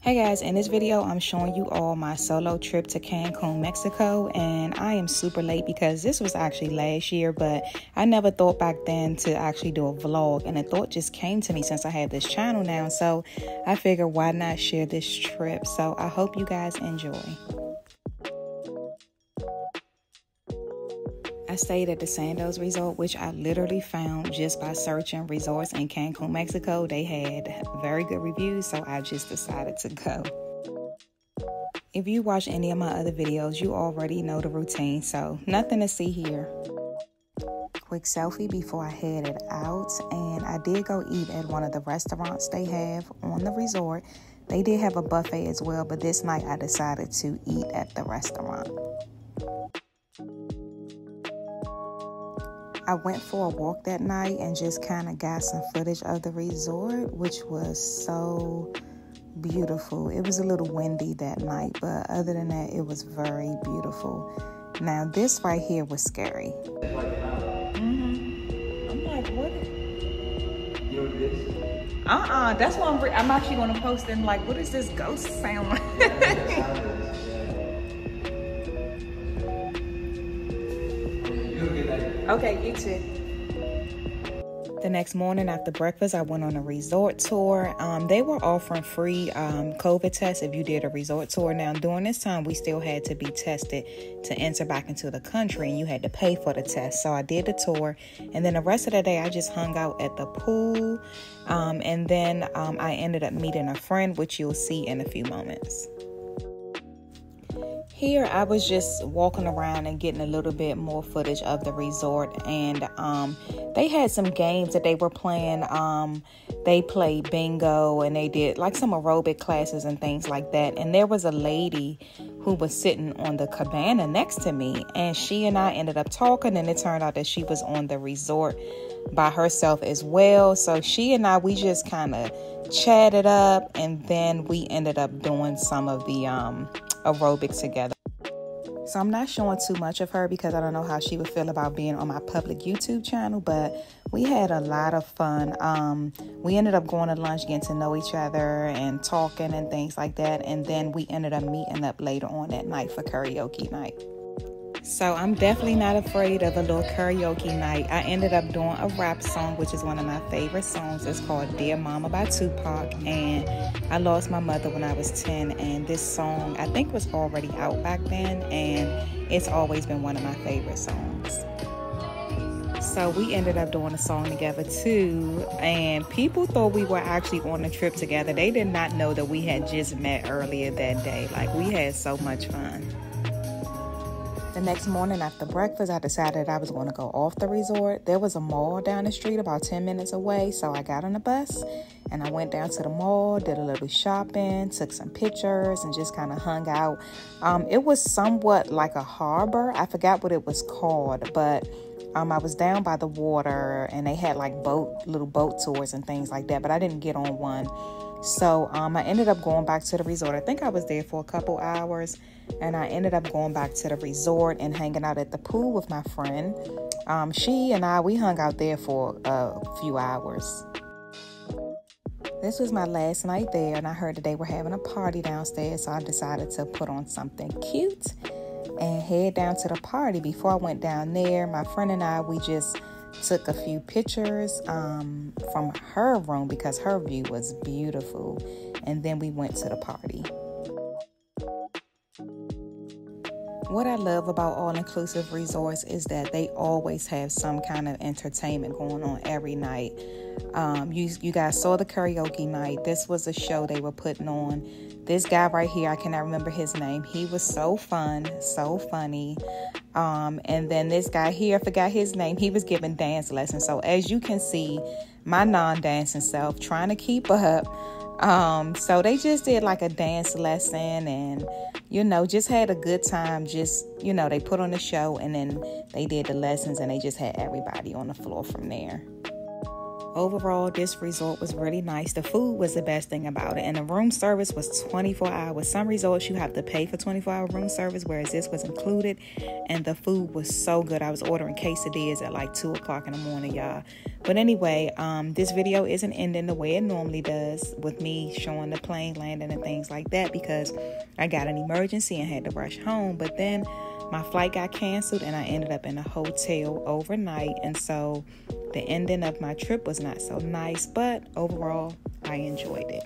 Hey guys, in this video I'm showing you all my solo trip to Cancun, Mexico, and I am super late because this was actually last year, but I never thought back then to actually do a vlog, and a thought just came to me since I have this channel now, so I figured why not share this trip. So I hope you guys enjoy. I stayed at the Sandos resort, which I literally found just by searching resorts in Cancun, Mexico. They had very good reviews, so I just decided to go. If you watch any of my other videos, you already know the routine, so nothing to see here. Quick selfie before I headed out, and I did go eat at one of the restaurants they have on the resort. They did have a buffet as well, but this night I decided to eat at the restaurant. I went for a walk that night and just kind of got some footage of the resort, which was so beautiful. It was a little windy that night, but other than that, it was very beautiful. Now, this right here was scary. I'm like, what? You know what it is? That's what I'm actually going to post in, like, what is this ghost sound like? Okay, you too. The next morning after breakfast, I went on a resort tour. They were offering free COVID tests if you did a resort tour. Now, during this time, we still had to be tested to enter back into the country, and you had to pay for the test. So I did the tour, and then the rest of the day, I just hung out at the pool. And then I ended up meeting a friend, which you'll see in a few moments. Here, I was just walking around and getting a little bit more footage of the resort, and they had some games that they were playing. They played bingo, and they did like some aerobic classes and things like that. And there was a lady who was sitting on the cabana next to me, and she and I ended up talking, and it turned out that she was on the resort by herself as well. So she and I, we just kind of chatted up, and then we ended up doing some of the aerobics together. So I'm not showing too much of her because I don't know how she would feel about being on my public YouTube channel, but we had a lot of fun. We ended up going to lunch, getting to know each other and talking and things like that, and then we ended up meeting up later on that night for karaoke night. So I'm definitely not afraid of a little karaoke night. I ended up doing a rap song, which is one of my favorite songs. It's called Dear Mama by Tupac, and I lost my mother when I was 10, and this song I think was already out back then, and it's always been one of my favorite songs. So we ended up doing a song together too, and people thought we were actually on a trip together. They did not know that we had just met earlier that day. Like, we had so much fun. The next morning after breakfast, I decided I was going to go off the resort. There was a mall down the street about 10 minutes away, so I got on the bus and I went down to the mall, did a little shopping, took some pictures, and just kind of hung out. It was somewhat like a harbor. I forgot what it was called, but I was down by the water, and they had like little boat tours and things like that, but I didn't get on one. So I ended up going back to the resort. I think I was there for a couple hours, and I ended up going back to the resort and hanging out at the pool with my friend. She and I, we hung out there for a few hours. This was my last night there, and I heard that they were having a party downstairs, so I decided to put on something cute and head down to the party. Before I went down there, my friend and I, we just took a few pictures from her room because her view was beautiful, and then we went to the party. What I love about all-inclusive resorts is that they always have some kind of entertainment going on every night. You guys saw the karaoke night. This was a show they were putting on. This guy right here, I cannot remember his name. He was so fun, so funny. And then this guy here, I forgot his name. He was giving dance lessons. So as you can see, my non-dancing self trying to keep up. So they just did like a dance lesson, and just had a good time. Just, they put on the show, and then they did the lessons, and they just had everybody on the floor from there. overall, this resort was really nice. The food was the best thing about it, and the room service was 24 hours. Some resorts you have to pay for 24-hour room service, whereas this was included, and the food was so good. I was ordering quesadillas at like 2 o'clock in the morning, y'all. But anyway, this video isn't ending the way it normally does, with me showing the plane landing and things like that, because I got an emergency and had to rush home. But then my flight got canceled and I ended up in a hotel overnight, and so the ending of my trip was not so nice, but overall I enjoyed it.